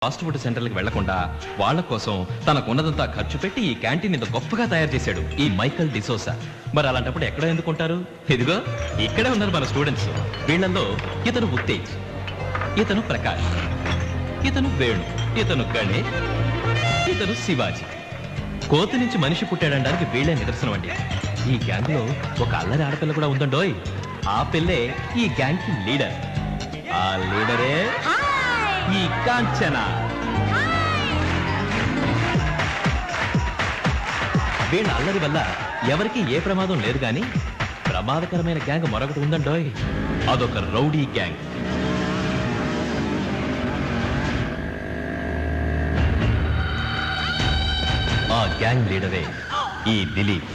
Fast food సెంటర్లకు వెళ్లకుండా వాళ్ళ కోసం తనకున్నదంతా ఖర్చు పెట్టి ఈ క్యాంటీన్ ఇంత గొప్పగా తయారు చేశాడు ఈ మైకల్ డిసోసా. మరి అలాంటప్పుడు ఎక్కడ ఎందుకుంటారు? ఇదిగో ఇక్కడే ఉన్నారు మన స్టూడెంట్స్. వీళ్ళల్లో ఇతను ఉత్తేజ్, ఇతను ప్రకాష్, ఇతను వేణు, ఇతను గణేష్, ఇతను శివాజీ. కోతి నుంచి మనిషి పుట్టాడడానికి వీళ్ళే నిదర్శనం అండి. ఈ గ్యాంగ్ లో ఒక అల్లరి ఆడపిల్ల కూడా ఉందండోయ్. ఆ పిల్లే ఈ గ్యాంగ్ కి లీడర్. ఆ లీడరే ఈ కాంచన. వీళ్ళ అల్లరి వల్ల ఎవరికి ఏ ప్రమాదం లేదు గాని ప్రమాదకరమైన గ్యాంగ్ మరొకటి ఉందండోయ్. అదొక రౌడీ గ్యాంగ్. ఆ గ్యాంగ్ లీడరే ఈ దిలీప్.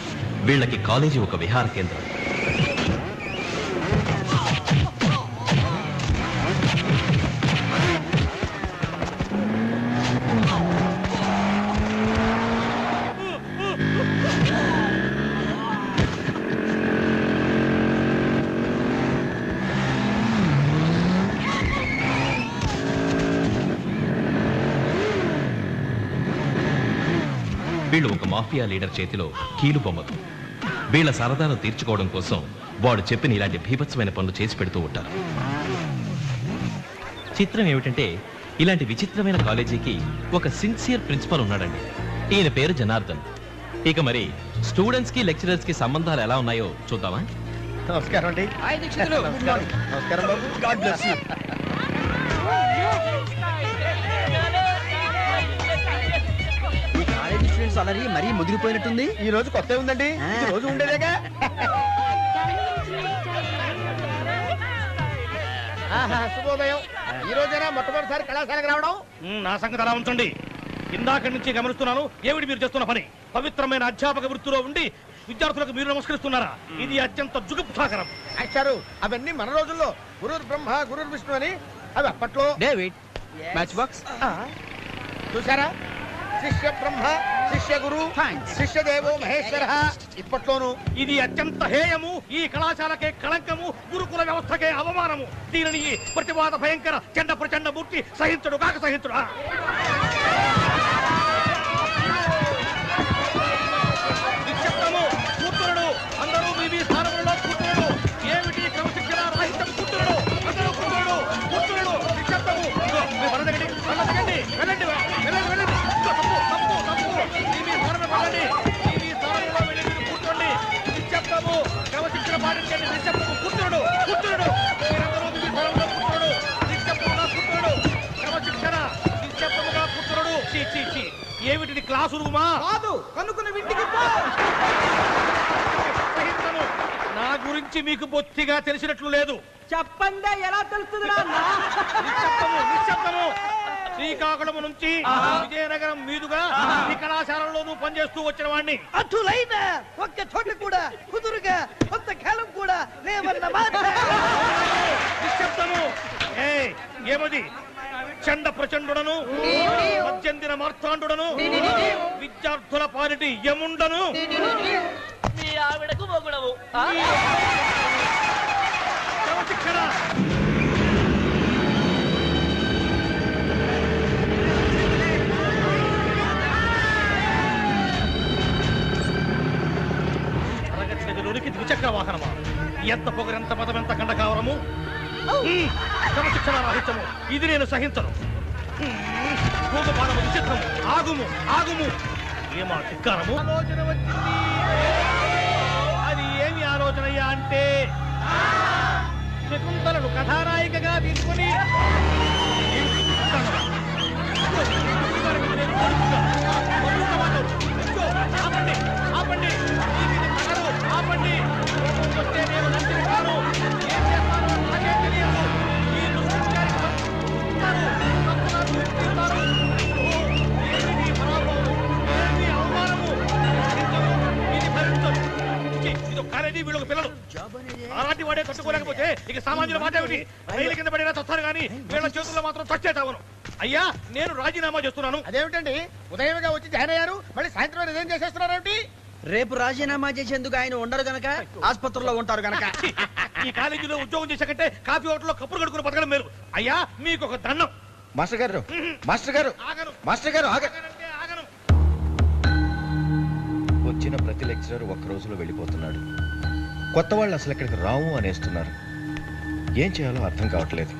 వీళ్ళకి కాలేజీ ఒక విహార కేంద్రం. వీళ్ళు ఒక మాఫియా లీడర్ చేతిలో కీలు బొమ్మలు. వీళ్ళ సరదాను తీర్చుకోవడం కోసం వాడు చెప్పిన ఇలాంటి భీభత్సమైన పనులు చేసి పెడుతూ ఉంటారు. చిత్రం ఏమిటంటే ఇలాంటి విచిత్రమైన కాలేజీకి ఒక సిన్సియర్ ప్రిన్సిపల్ ఉన్నాడండి. ఈయన పేరు జనార్దన్. ఇక మరి స్టూడెంట్స్ కి లెక్చరర్స్ కి సంబంధాలు ఎలా ఉన్నాయో చూద్దామా? నమస్కారం అండి. నమస్కారం బాబు. God bless you. అలరి మరీ ముదిరిపోయినట్టుంది. ఈ రోజు కొత్త ఉందండి. ఈ రోజు ఉండేదేగా. శుభోదయం. ఈ రోజైనా మొట్టమొదటిసారి కళాశాలకు రావడం. నా సంగతి అలా ఉంచండి. ఇందాక నుంచి గమనిస్తున్నాను ఏమిటి మీరు చేస్తున్న పని. పవిత్రమైన అధ్యాపక వృత్తిలో ఉండి విద్యార్థులకు మీరు నమస్కరిస్తున్నారా? ఇది అత్యంత జుగుప్సాకరం. సారు అవన్నీ మన రోజుల్లో గురుర్ బ్రహ్మ గురుర్ విష్ణు అని, అవి అప్పట్లో. డేవిడ్ మ్యాచ్ బాక్స్ చూసారా? శిష్య బ్రహ్మ శిష్య గురు శిష్య దేవో మహేశ్వర. ఇప్పట్లోను ఇది అత్యంత హేయము. ఈ కళాశాలకే కళంకము, గురుకుల వ్యవస్థకే అవమానము. దీనిని ప్రతివాద భయంకర చండ ప్రచండ మూర్తి సహించడు కాక సహించడు. కూర్చున్నాడు. అందరూ మీ స్థానంలో కూర్చున్నాడు. ఏమిటి క్రమశిక్షణ రాహిత్యం? కూర్చున్నాడు. అందరూ కూర్చున్నాడు. కూర్చున్నాడు. నిశ్శబ్దము. వెళ్ళండి వెళ్ళండి వెళ్ళండి వెళ్ళండి. క్రమశిక్షణ పాటించండి. నిశ్శబ్దము. కూర్చున్నాడు. కూర్చున్నాడు. మీరందరూ మీ స్థానంలో కూర్చున్నాడు. నిశ్శబ్దముగా కూర్చున్నాడు. క్రమశిక్షణ నిశ్శబ్దముగా కూర్చున్నాడు. ఏమిటిది క్లాసు రూమా? కాదు, కనుక్కున్న ఇంటికి నా గురించి మీకు బొత్తిగా తెలిసినట్లు లేదు. చెప్పండి, ఎలా తెలుస్తుంది? నిశ్శబ్దము. నిశ్శబ్దము. శ్రీకాకుళం నుంచి విజయనగరం మీదుగా ఈ కళాశాలలోనూ పనిచేస్తూ వచ్చిన వాడిని. అటులైన ఒక్క చోట కూడా కుదురుగా కొంతకాలం కూడా లేవన్నమాట. నిశ్శబ్దము. ఏమది? చండ ప్రచండుడను, మధ్యందిన మార్తాండుడను, విద్యార్థుల పాలిటి యముండను. మీ ఆవిడకు మొగుడవు. క్రమశిక్షణ. ద్విచక్ర వాహనమా? ఎంత పొగరెంత పదమెంత కండకావరము. క్రమశిక్షణ రాహిత్యము. ఇది నేను సహించను. భూగపాలము విచిత్రము. ఆగుము ఆగుము. ఏమా ధిక్కారము? ఆలోచన వచ్చింది. అది ఏమి ఆలోచనయ్యా అంటే శకుంతలను కథానాయికగా తీసుకుని ఆపండి ఆపండి ఆపండి. వస్తే నేను నచ్చిన కాను. ఏం చేస్తానో నాకే తెలియదు. ఈ దుష్కృత్యానికి ఏమిటి పరాభవం, ఏమిటి అవమానము. ఇది భరించదు. ఇది కాలేజీ, వీళ్ళొక పిల్లలు. అలాంటి వాడే కట్టుకోలేకపోతే ఇక సామాన్యుల మాట ఏమిటి? రైలు కింద పడినా చస్తారు కానీ వీళ్ళ చేతుల్లో మాత్రం చచ్చేటావను. అయ్యా, నేను రాజీనామా చేస్తున్నాను. అదేమిటండి, ఉదయంగా వచ్చి జాయిన్ అయ్యారు, మళ్ళీ సాయంత్రం రిజైన్ చేసేస్తున్నారేమిటి? రేపు రాజీనామా చేసేందుకు ఆయన ఉండరు గనక, ఆసుపత్రిలో ఉంటారు గనక. ఈ కాలేజీలో ఉద్యోగం చేసాకంటే కాఫీ హోటల్లో కప్పులు కడుకుని బతకడం మేలు. అయ్యా, మీకు ఒక దండం. మాస్టర్ గారు మాస్టర్ గారు ఆగను మాస్టర్ గారు ఆగనంటే ఆగను. వచ్చిన ప్రతి లెక్చరర్ ఒక్క రోజులో వెళ్ళిపోతున్నాడు. కొత్త వాళ్ళు అసలు ఇక్కడికి రాము అనేస్తున్నారు. ఏం చేయాలో అర్థం కావట్లేదు.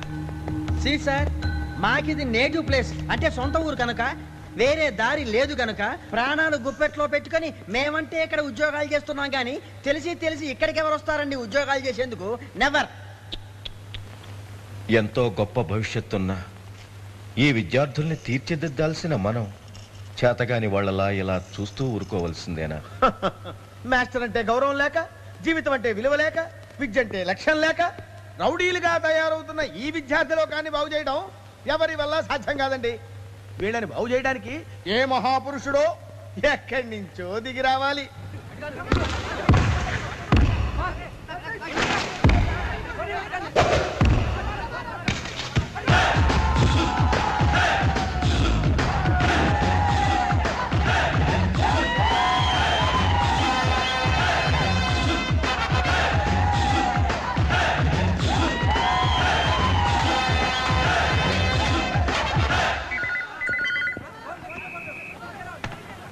సి సార్, మాకిది నేటివ్ ప్లేస్ అంటే సొంత ఊరు కనుక వేరే దారి లేదు కనుక ప్రాణాలు గుప్పెట్లో పెట్టుకొని మేమంటే ఇక్కడ ఉద్యోగాలు చేస్తున్నాం కానీ తెలిసి తెలిసి ఇక్కడికి ఎవరు వస్తారండి ఉద్యోగాలు చేసేందుకు? నెవర్. ఎంతో గొప్ప భవిష్యత్తున్న ఈ విద్యార్థుల్ని తీర్చిదిద్దాల్సిన మనం చేతగాని వాళ్ళలా ఇలా చూస్తూ ఊరుకోవలసిందేనా? మాస్టర్ అంటే గౌరవం లేక, జీవితం అంటే విలువ లేక, విద్య అంటే లక్ష్యం లేక రౌడీలుగా తయారవుతున్న ఈ విద్యార్థి లోకాన్ని బాగు చేయడం ఎవరి వల్ల సాధ్యం కాదండి. వీళ్ళని బాగు చేయడానికి ఏ మహాపురుషుడో ఎక్కడి నుంచో దిగి రావాలి.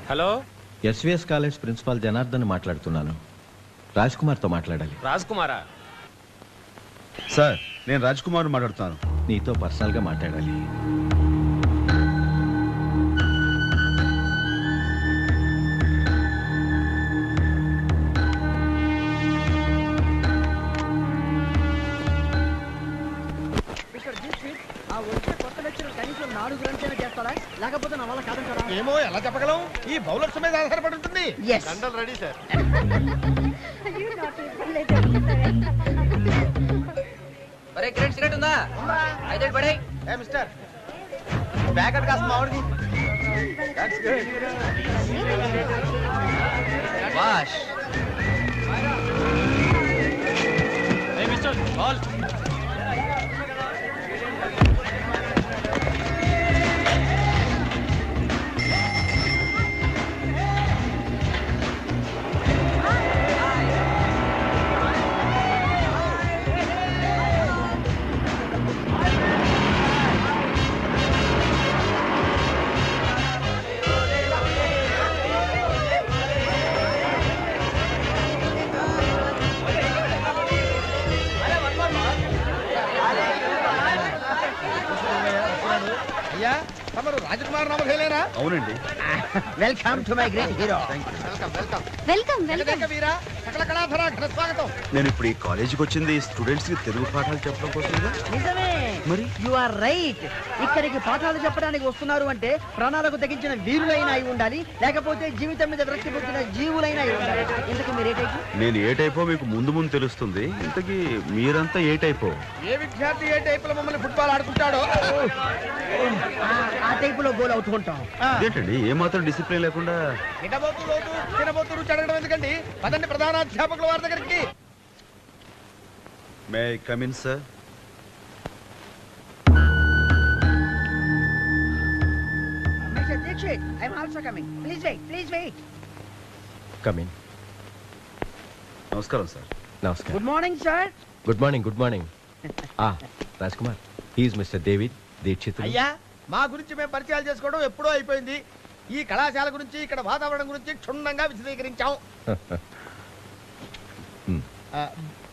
Hello, SVS college principal Janardhan మాట్లాడుతున్నాను. రాజ్ కుమార్తో మాట్లాడాలి. రాజ్ కుమారా? సార్, నేను రాజ్ కుమార్ మాట్లాడుతాను. నీతో పర్సనల్గా మాట్లాడాలి. ఆ వచ్చే కొత్త లెక్చరర్ కనీసం 4 గంటలైనా చేస్తారా? లేకపోతే నా వల్ల కాదంటారా? ఏమో ఎలా చెప్పగలం, ఈ బౌలర్స్ మీద ఆధారపడి ఉంటుంది. Yes. Ready sir. ఒరే కిరణ్, సిగరెట్ ఉందా? అయితే పడే. ఏ మిస్టర్, ప్యాకెట్ కాస్త మామిడిది. వాష్. Mister ball. అయ్యా, తమరు రాజకుమార్ నమసేలేనా? అవునండి. Welcome to my great hero. Welcome welcome. Welcome welcome. జగదేక వీరా, సకల కళాధర, ఘన స్వాగతం. నేను ఇప్పుడు ఈ కాలేజీకి వచ్చింది స్టూడెంట్స్ కి తెలుగు పాఠాలు చెప్పడం కోసంగా. నిజమే, మరి? You are right. ఇక్కడికి పాఠాలు చెప్పడానికి వస్తున్నారు అంటే ప్రాణాలకు తెగించిన వీరులైనా అయి ఉండాలి, లేకపోతే జీవితం మీద విరక్తి పుట్టిన జీవులైనా అయి ఉండాలి. ఎందుకు మీరు ఏ టైపు? నేను ఏ టైపో మీకు ముందు ముందు తెలుస్తుంది. ఇంతకీ మీరంతా ఏ టైపో? ఏ విద్యార్థి ఏ టైపులో మమ్మల్ని ఫుట్బాల్ ఆడుకుంటాడో ఆ టైపులో గోల్ అవుతుంటాం. ఏంటండి ఏ మాత్రం డిసిప్లిన్ లేకుండా? తినబోతూ లోతు, తినబోతూ రుచి అడగడం ఎందుకండి? పదండి ప్రధానాధ్యాపకుల వారి దగ్గరికి. May I come in sir? Mr. Dixit, I'm also coming. Please wait, please wait. Come in. నమస్కారం సార్. నమస్కారం. Good morning, sir. Good morning. Good morning. Raj Kumar, he is mister David Dixit. అయ్యా, మా గురించి మేము పరిచయాలు చేసుకోవడం ఎప్పుడో అయిపోయింది. ఈ కళాశాల గురించి, ఇక్కడ వాతావరణం గురించి క్షుణ్ణంగా విశదీకరించాం.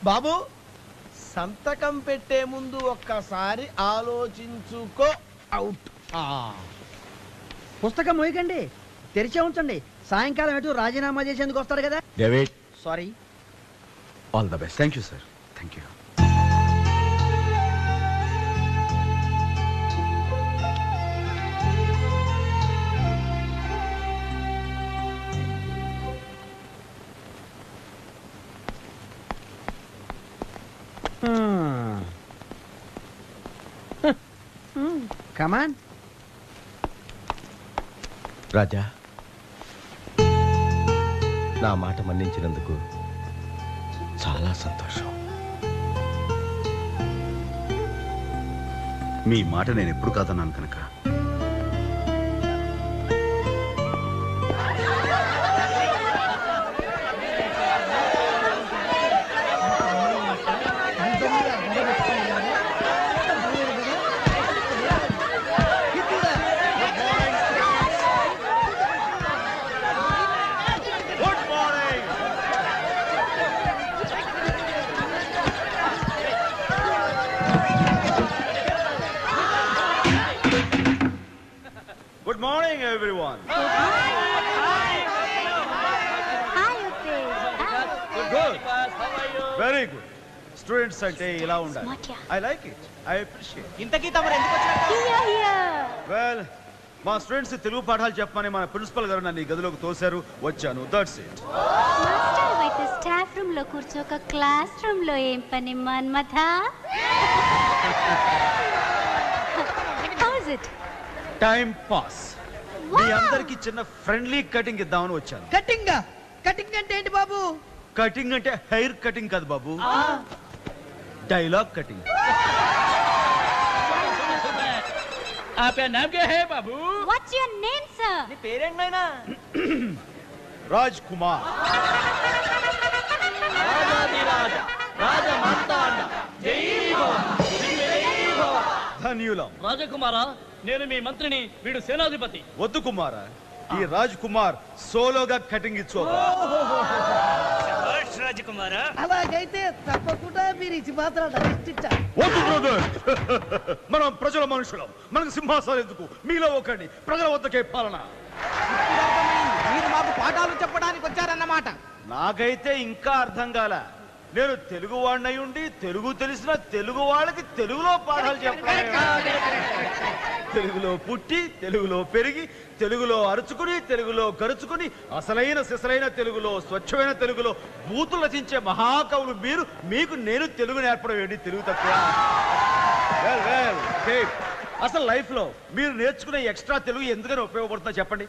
బాబు, సంతకం పెట్టే ముందు ఒక్కసారి ఆలోచించుకో. అవుట్. పుస్తకం మోయకండి, తెరిచే ఉంచండి. సాయంకాలం ఎటు రాజీనామా చేసేందుకు వస్తారు కదా. David, sorry. All the best. Thank you sir. Thank you. Come on. రాజా, నా మాట మన్నించినందుకు చాలా సంతోషం. మీ మాట నేను ఎప్పుడు కాదన్నాను కనుక. Good morning everyone. Good, very good. Students అంటే ఇలా ఉండాలి. I like it, I appreciate. ఇంతకీ తమరు ఎందుకు వచ్చారు? వెల్, మా స్టూడెంట్స్ తెలుగు పాఠాలు చెప్పమని మన ప్రిన్సిపల్ గారు నన్ను ఈ గదిలోకి తోశారు, వచ్చాను. That's it. మాస్టర్ అయితే స్టాఫ్ రూమ్ లో కూర్చోక క్లాస్ రూమ్ లో ఏం పని Manmatha? How's it? Time pass. మీ అందరికి చిన్న ఫ్రెండ్లీ కటింగ్ ఇద్దామని వచ్చాను. కటింగ్ కటింగ్ అంటే ఏంటి బాబు? కటింగ్ అంటే హెయిర్ కటింగ్ కాదు బాబు, డైలాగ్ కటింగ్. आपका नाम क्या है बाबू? What's your name, sir? నీ పేరేంటైనా? రాజ్ కుమార్. ధన్యులం. రాజకుమారా, నేను మీ మంత్రిని, వీడు సేనాధిపతి. వద్దు కుమారా, ఈ రాజ్ కుమార్ సోలోగా కటింగ్ ఇచ్చో. రాజకుమారా, అలాగైతే తప్పకుండా మీరు ఇచ్చి మాత్రం వద్దు బ్రదర్. మనం ప్రజల మనుషులం, మనకు సింహాసనం ఎందుకు? మీలో ఒకటి ప్రజల వద్దకే పాలన. మీరు మాకు పాఠాలు చెప్పడానికి వచ్చారన్నమాట. నాకైతే ఇంకా అర్థం కాల. నేను తెలుగు వాడినై ఉండి తెలుగు తెలిసిన తెలుగు వాళ్ళకి తెలుగులో పాఠాలు చెప్పాలి. తెలుగులో పుట్టి తెలుగులో పెరిగి తెలుగులో అరుచుకుని తెలుగులో గరుచుకుని అసలైన సిసలైన తెలుగులో స్వచ్ఛమైన తెలుగులో బూతులు రచించే మహాకవులు మీరు. మీకు నేను తెలుగు నేర్పడం ఏంటి? తెలుగు తక్కువ? అసలు లైఫ్ లో మీరు నేర్చుకునే ఎక్స్ట్రా తెలుగు ఎందుకని ఉపయోగపడుతుందో చెప్పండి.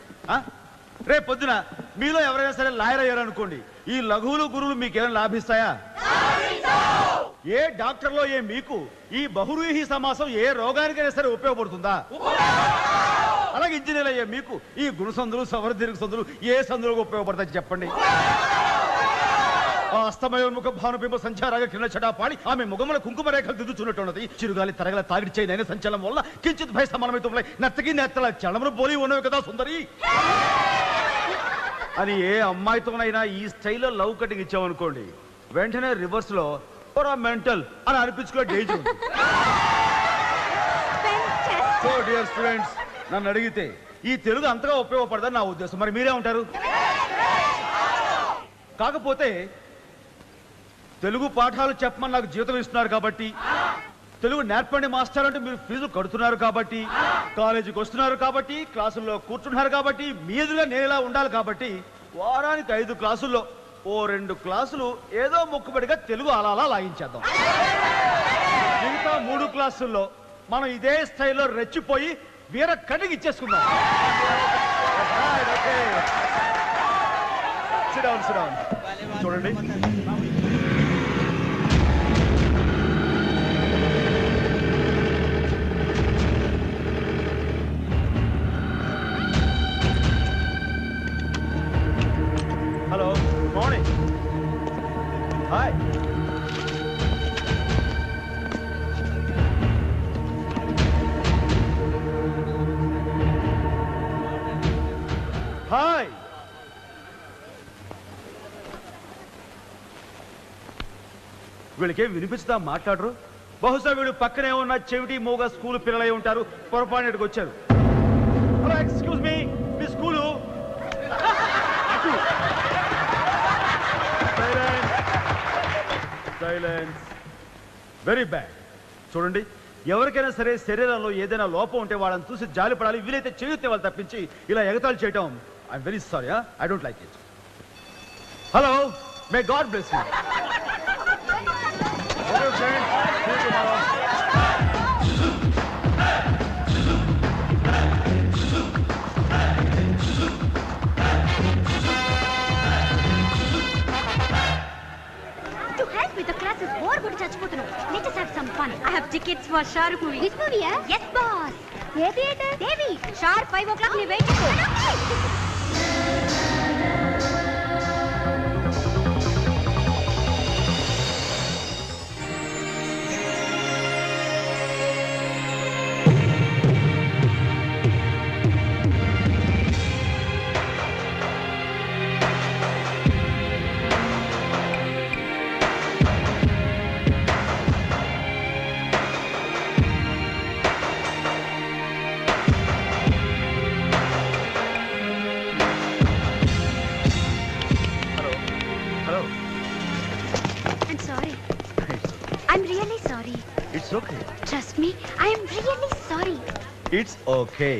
రేపు పొద్దున మీలో ఎవరైనా సరే లాయర్ అయ్యారనుకోండి, ఈ లఘువులు గురువులు మీకేమైనా లాభిస్తాయా? ఏ డాక్టర్లో ఏ మీకు ఈ బహువ్రీహి సమాసం ఏ రోగానికైనా సరే ఉపయోగపడుతుందా? అలాగే ఇంజనీర్ అయ్యే మీకు ఈ గుణసందులు సవర్దీర్ఘ సందులు ఏ సందులకు ఉపయోగపడతాయి చెప్పండి. ఆ అస్తమయోన్ముఖ భానుబింబ సంచారాగా కింద చటాపాడి ఆమె ముఖముల కుంకుమ రేఖలు దిద్దుచున్నట్టున్నది. చిరుగాలి తరగల తాగిడి చేయనైన సంచలనం వల్ల కించిత్ భయ సమానమైతే నత్తకి నేత్తల చలమును పోలి ఉన్నవి కదా సుందరి అని ఏ అమ్మాయితోనైనా ఈ స్టైల్లో లవ్ కటింగ్ ఇచ్చామనుకోండి, వెంటనే రివర్స్ లో మెంటల్ అని అనిపించుకునే డేంజర్ ఉంది. సో డియర్ స్టూడెంట్స్, నన్ను అడిగితే ఈ తెలుగు అంతగా ఉపయోగపడదని నా ఉద్దేశం. మరి మీరే ఉంటారు? కాకపోతే తెలుగు పాఠాలు చెప్పమని నాకు జీతం ఇస్తున్నారు కాబట్టి, తెలుగు నేర్పండి మాస్టర్ అంటే మీరు ఫీజు కడుతున్నారు కాబట్టి, కాలేజీకి వస్తున్నారు కాబట్టి, క్లాసుల్లో కూర్చుంటున్నారు కాబట్టి, మీ ఎదురుగా నేను ఇలా ఉండాలి కాబట్టి, వారానికి 5 క్లాసుల్లో ఓ 2 క్లాసులు ఏదో మొక్కుబడిగా తెలుగు అలా లాగించేద్దాం. మిగతా 3 క్లాసుల్లో మనం ఇదే స్టైల్లో రెచ్చిపోయి వీర కటింగ్ ఇచ్చేసుకుందాం. చూడండి, హలో, మార్నింగ్, హాయ్. హాయ్. వీళ్ళకేం వినిపిస్తా మాట్లాడరు? బహుశా వీళ్ళు పక్కనే ఉన్న చెవిటి మోగ స్కూల్ పిల్లలై ఉంటారు. పొరపాటుకి వచ్చారు. హలో, ఎక్స్క్యూజ్ మీ, మీ స్కూలు సైలెన్స్. Very bad. చూడండి, ఎవరికైనా సరే శరీరంలో ఏదైనా లోపం ఉంటే వాళ్ళని చూసి జాలి పడాలి, వీలైతే చేయుతే వాళ్ళు తప్పించి ఇలా ఎగతాళి చేయటం I'm very sorry, I don't like it. Hello, may God bless you. To help with the classes, more good చచ్చిపోతున్నాం. Let us have some fun. I have tickets for Shahrukh movie. This movie, yeah? Yes, boss. ఏ theatre? Devi. Sharp 5 o'clock. నీ wait చేయి. మీ I am really sorry. It's okay.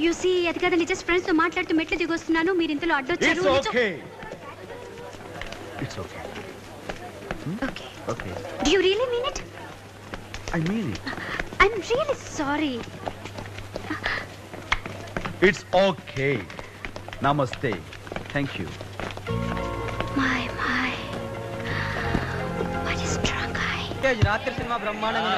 You see అది కదండి, just friends తో మాట్లాడుతూ మెట్లు దిగొస్తున్నాను, మీరు ఇంతలో అడ్డొచ్చారు. It's okay. It's okay. Okay. Okay. Do you really mean it? I mean it. I am really sorry. It's okay. నమస్తే. Thank you. My what is drunk I. రాత్రి సినిమా బ్రహ్మాండంగా